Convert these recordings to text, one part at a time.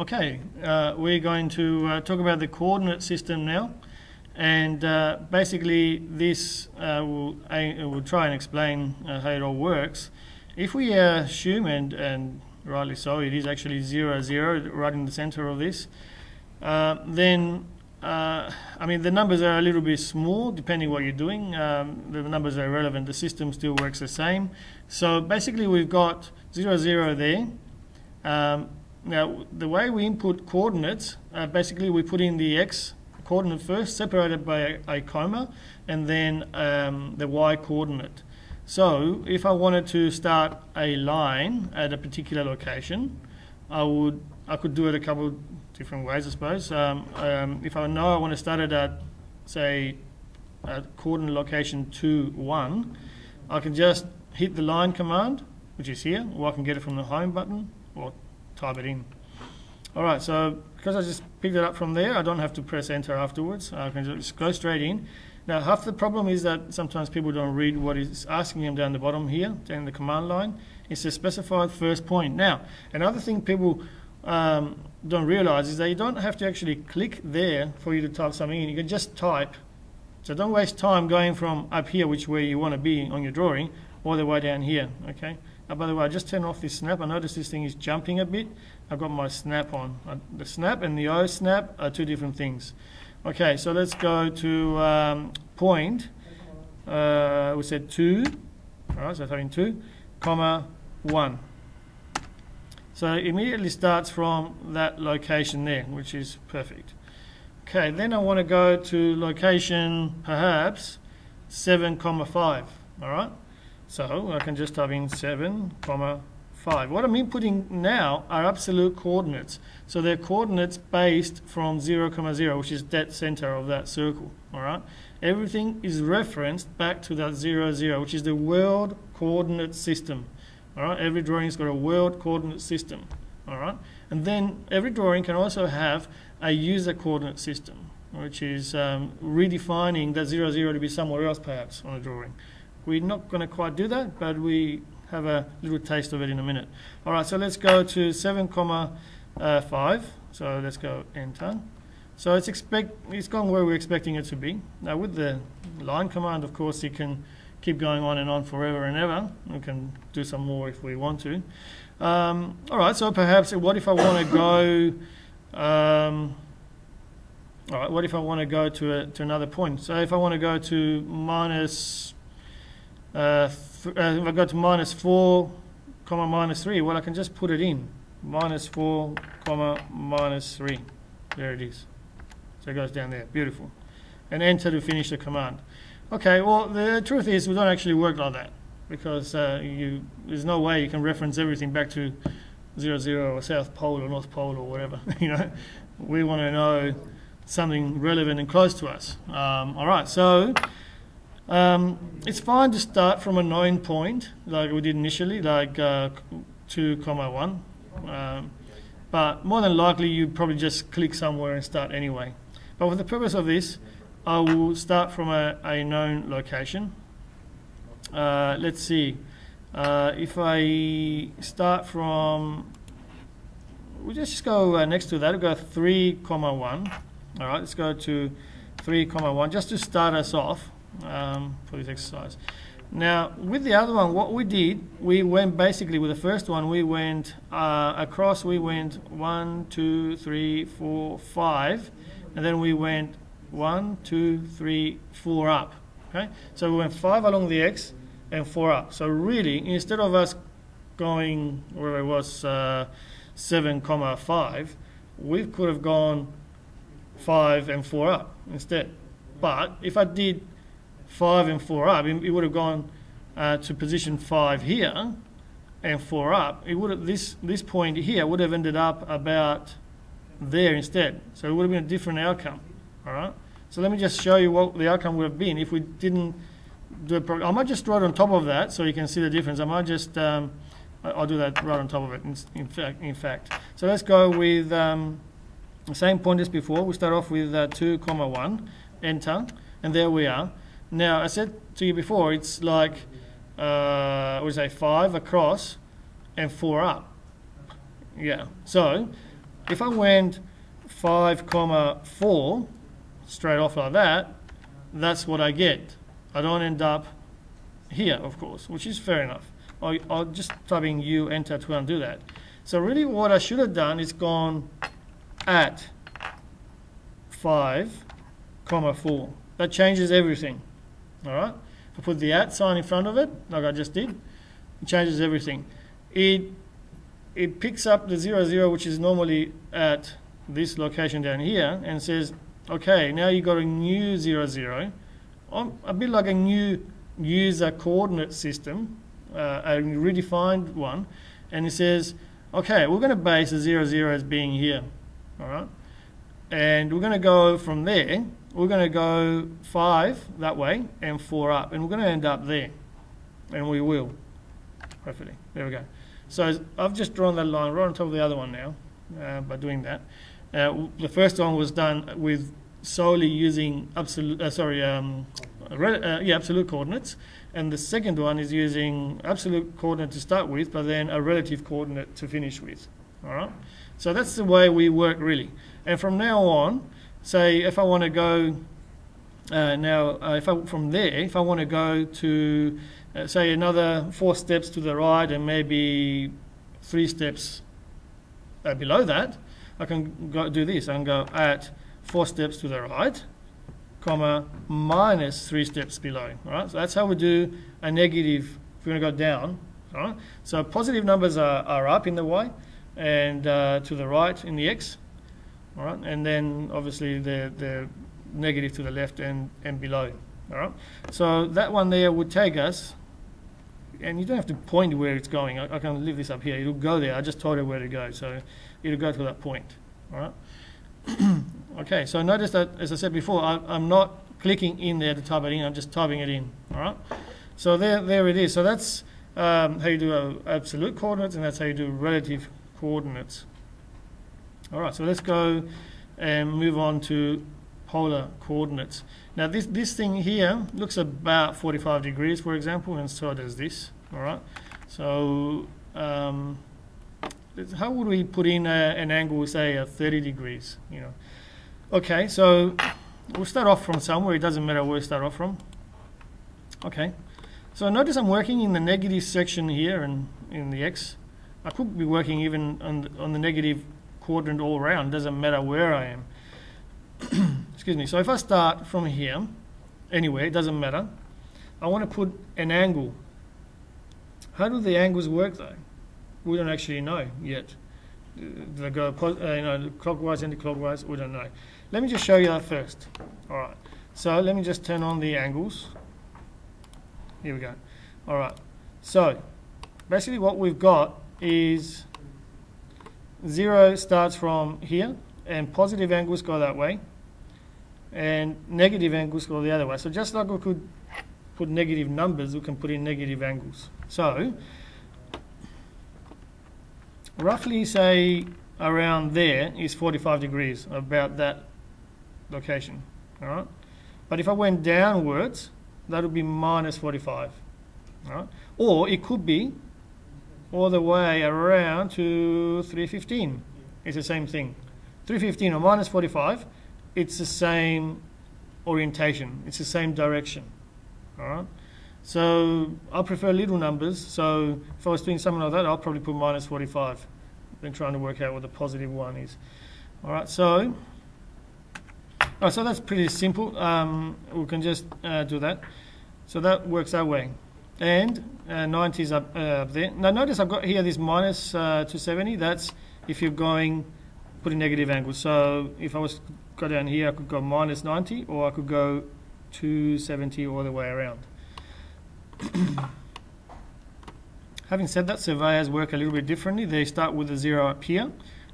Okay, we're going to talk about the coordinate system now, and basically this will try and explain how it all works. If we assume, and rightly so, it is actually 0, 0 right in the center of this, then I mean the numbers are a little bit small depending what you're doing. The numbers are irrelevant, the system still works the same. So basically we've got 0, 0 there. Now, the way we input coordinates, basically we put in the x coordinate first, separated by a comma, and then the y coordinate. So, if I wanted to start a line at a particular location, I could do it a couple of different ways, I suppose. If I know I want to start it at, say, at coordinate location 2, 1, I can just hit the line command, which is here, or I can get it from the home button, or type it in. Alright, so because I just picked it up from there, I don't have to press enter afterwards. I can just go straight in. Now, half the problem is that sometimes people don't read what is asking them down the bottom here, down the command line. It's a specified first point. Now, another thing people don't realize is that you don't have to actually click there for you to type something in. You can just type. So don't waste time going from up here, which where you want to be on your drawing, all the way down here, okay? By the way, I just turned off this snap. I noticed this thing is jumping a bit. I've got my snap on. The snap and the O snap are two different things. Okay, so let's go to point. We said 2. All right, so typing 2, comma 1. So it immediately starts from that location there, which is perfect. Okay, then I want to go to location perhaps 7, comma 5. All right. So I can just type in 7, 5. What I'm inputting now are absolute coordinates. So they're coordinates based from 0, 0, which is dead center of that circle. All right. Everything is referenced back to that 0, 0, which is the world coordinate system. All right. Every drawing's got a world coordinate system. All right. And then every drawing can also have a user coordinate system, which is redefining that 0, 0 to be somewhere else perhaps on a drawing. We're not going to quite do that, but we have a little taste of it in a minute. All right, so let's go to 7, 5. So let's go enter. So it's gone where we're expecting it to be. Now with the line command, of course, you can keep going on and on forever and ever. We can do some more if we want to. All right, so perhaps what if I want to go? All right, what if I want to go to another point? So if I want to go to minus. If I go to minus 4, minus 3, well, I can just put it in. Minus 4, minus 3. There it is. So it goes down there. Beautiful. And enter to finish the command. Okay, well, the truth is we don't actually work like that, because there's no way you can reference everything back to 0, 0 or South Pole or North Pole or whatever. You know, we want to know something relevant and close to us. All right, so it's fine to start from a known point, like we did initially, like 2, 1. But more than likely, you probably just click somewhere and start anyway. But for the purpose of this, I will start from a known location. Let's see. If I start from, we'll just go next to that. We'll go 3, 1. All right, let's go to 3, 1, just to start us off. For this exercise. Now, with the other one, what we did, we went basically with the first one, we went across, we went 1, 2, 3, 4, 5, and then we went 1, 2, 3, 4 up. Okay, so we went 5 along the x and 4 up. So really, instead of us going where it was 7, 5, we could have gone 5 and 4 up instead. But if I did 5 and 4 up, it would have gone to position 5 here and 4 up. It would have, this point here would have ended up about there instead. So it would have been a different outcome. All right. So let me just show you what the outcome would have been if we didn't do it properly. I might just draw it on top of that so you can see the difference. I might just I'll do that right on top of it. In fact. So let's go with the same point as before. We start off with 2, 1. Enter, and there we are. Now, I said to you before, it's like, 5 across and 4 up. Yeah, so if I went 5, 4 straight off like that, that's what I get. I don't end up here, of course, which is fair enough. I'll just type in U, enter to undo that. So really what I should have done is gone at 5, 4. That changes everything. All right. If I put the at sign in front of it, like I just did, it changes everything. It picks up the 0, 0, which is normally at this location down here, and says, okay, now you've got a new 0, 0, a bit like a new user coordinate system, a redefined one, and it says, okay, we're going to base the 0, 0 as being here, all right? And we're going to go from there, we're going to go 5 that way and 4 up, and we're going to end up there, and we will, hopefully. There we go. So I've just drawn that line right on top of the other one now by doing that. The first one was done with solely using absolute coordinates, and the second one is using absolute coordinate to start with, but then a relative coordinate to finish with. All right. So that's the way we work really. And from now on, say if I want to go from there, if I want to go to say another 4 steps to the right and maybe 3 steps below that, I can go do this. I can go at 4 steps to the right, comma, minus 3 steps below. All right, so that's how we do a negative if we're going to go down. All right, so positive numbers are up in the y, and to the right in the x. All right, and then obviously the negative to the left and below. All right, so that one there would take us, and you don't have to point where it's going. I can leave this up here. It'll go there. I just told it where to go, so it'll go to that point. All right. Okay, so notice that, as I said before, I'm not clicking in there to type it in. I'm just typing it in. All right. So there it is. So that's how you do absolute coordinates, and that's how you do relative coordinates. All right. So let's go and move on to polar coordinates. Now this thing here looks about 45 degrees, for example, and so does this. All right. So how would we put in an angle, say, at 30 degrees? You know. Okay, so we'll start off from somewhere. It doesn't matter where we start off from. Okay, so notice I'm working in the negative section here and in the x. I could be working even on the negative quadrant all around. It doesn't matter where I am. Excuse me. So if I start from here, anywhere, it doesn't matter. I want to put an angle. How do the angles work though? We don't actually know yet. Do they go clockwise, anti-clockwise? We don't know. Let me just show you that first. All right. So let me just turn on the angles. Here we go. All right. So basically what we've got is 0 starts from here, and positive angles go that way, and negative angles go the other way. So just like we could put negative numbers, we can put in negative angles. So roughly, say, around there is 45 degrees, about that location. All right. But if I went downwards, that would be minus 45. All right. Or it could be all the way around to 315. It's the same thing. 315 or minus 45, it's the same orientation. It's the same direction. All right. So I prefer little numbers. So if I was doing something like that, I'll probably put minus 45. Then trying to work out what the positive one is. All right. So that's pretty simple. We can just do that. So that works that way. And 90 is up there. Now notice I've got here this minus 270. That's if you're putting negative angles. So if I was to go down here, I could go minus 90, or I could go 270 all the way around. Having said that, surveyors work a little bit differently. They start with a 0 up here,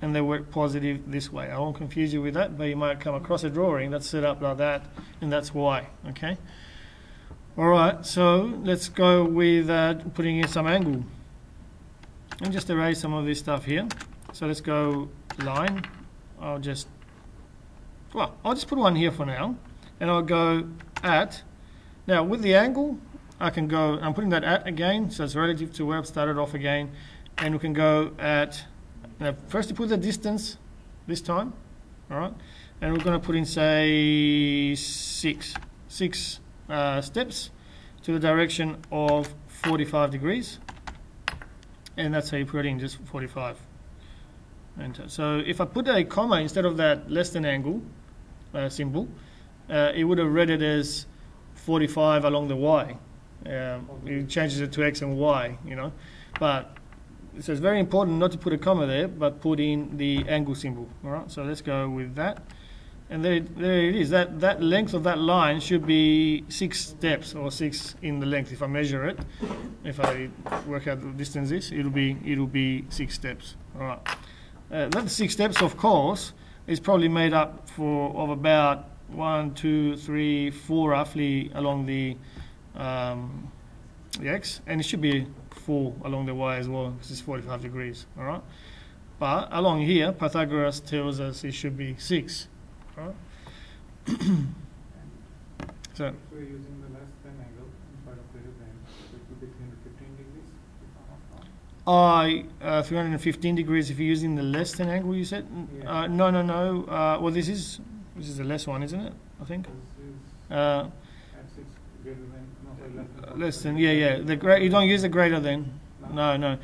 and they work positive this way. I won't confuse you with that, but you might come across a drawing that's set up like that, and that's why. Okay. All right. So let's go with putting in some angle, and just erase some of this stuff here. So let's go line. I'll just put one here for now, and I'll go at. Now with the angle, I can go, I'm putting that at again, so it's relative to where I've started off again, and we can go at, now first you put the distance this time, all right, and we're going to put in, say, six steps to the direction of 45 degrees, and that's how you put it in, just 45. Enter. So if I put a comma instead of that less than angle symbol, it would have read it as 45 along the y. It changes it to x and y, you know, but so it's very important not to put a comma there, but put in the angle symbol. All right, so let's go with that, and there it is. That length of that line should be 6 steps, or 6 in the length. If I measure it, if I work out the distance is, it'll be 6 steps. All right, that 6 steps, of course, is probably made up of about 1, 2, 3, 4 roughly along the x, and it should be 4 along the y as well, because it's 45 degrees. All right, but along here, Pythagoras tells us it should be 6. All right. So if we're using the less than angle instead of greater than, so it would be 315 degrees. If I'm not wrong. 315 degrees if you're using the less than angle, you said? Yeah. No. Well, this is the less one, isn't it? I think. This is At 6 greater than, no, sorry, less than, yeah. You don't use the greater than. No.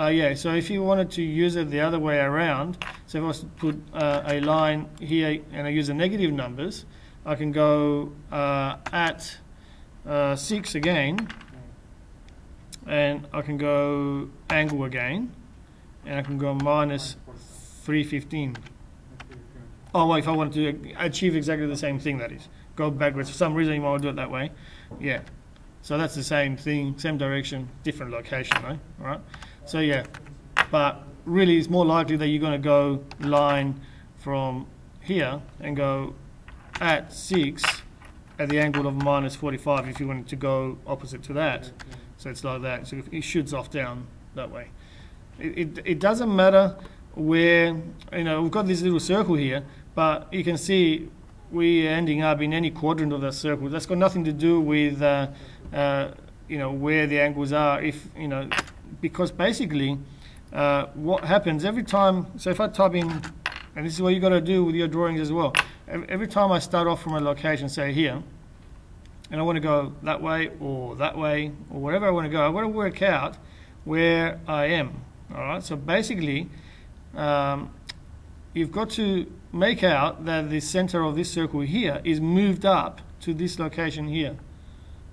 Yeah. So if you wanted to use it the other way around, so if I was to put a line here and I use the negative numbers, I can go at 6 again, and I can go angle again, and I can go minus 315. Oh, well, if I wanted to achieve exactly the same thing, that is, go backwards. For some reason, you might do it that way. Yeah. So that's the same thing, same direction, different location, right? All right. So yeah, but really, it's more likely that you're going to go line from here and go at 6 at the angle of minus 45 if you wanted to go opposite to that. So it's like that. So it shoots off down that way. It doesn't matter where, you know, we've got this little circle here, but you can see we're ending up in any quadrant of that circle. That's got nothing to do with you know, where the angles are. If you know, because basically what happens every time. So if I type in, and this is what you got to do with your drawings as well. Every time I start off from a location, say here, and I want to go that way or wherever I want to go, I want to work out where I am. All right. So basically, you've got to make out that the center of this circle here is moved up to this location here,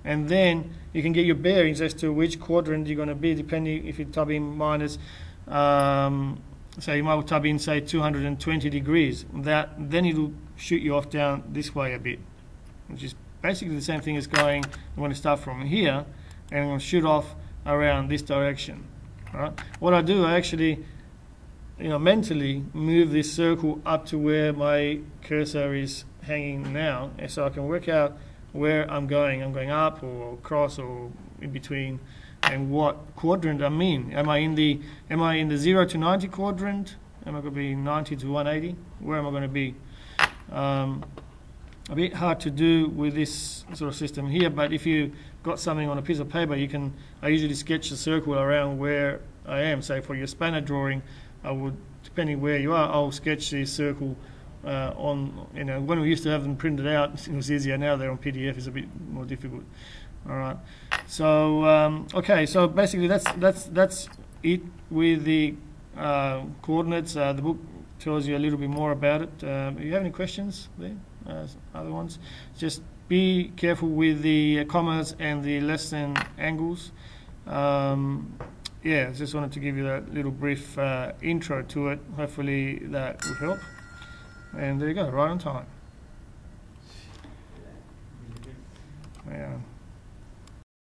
and then you can get your bearings as to which quadrant you're going to be, depending if you type in minus, say you might type in, say, 220 degrees. Then it'll shoot you off down this way a bit, which is basically the same thing as going, I'm going to start from here and I'm going to shoot off around this direction. All right. What I do, I actually, you know, mentally move this circle up to where my cursor is hanging now, and so I can work out where I'm going. I'm going up or across or in between, and what quadrant I'm in. Am I in the 0 to 90 quadrant? Am I going to be 90 to 180? Where am I going to be? A bit hard to do with this sort of system here, but if you got something on a piece of paper, you can. I usually sketch a circle around where I am. Say for your spanner drawing, I would, depending where you are, I'll sketch this circle on, you know, when we used to have them printed out, it was easier. Now they're on PDF, it's a bit more difficult. All right. So okay. So basically, that's it with the coordinates. The book tells you a little bit more about it. Do you have any questions there? Other ones? Just be careful with the commas and the less than angles. Yeah, just wanted to give you that little brief intro to it. Hopefully that will help. And there you go, right on time.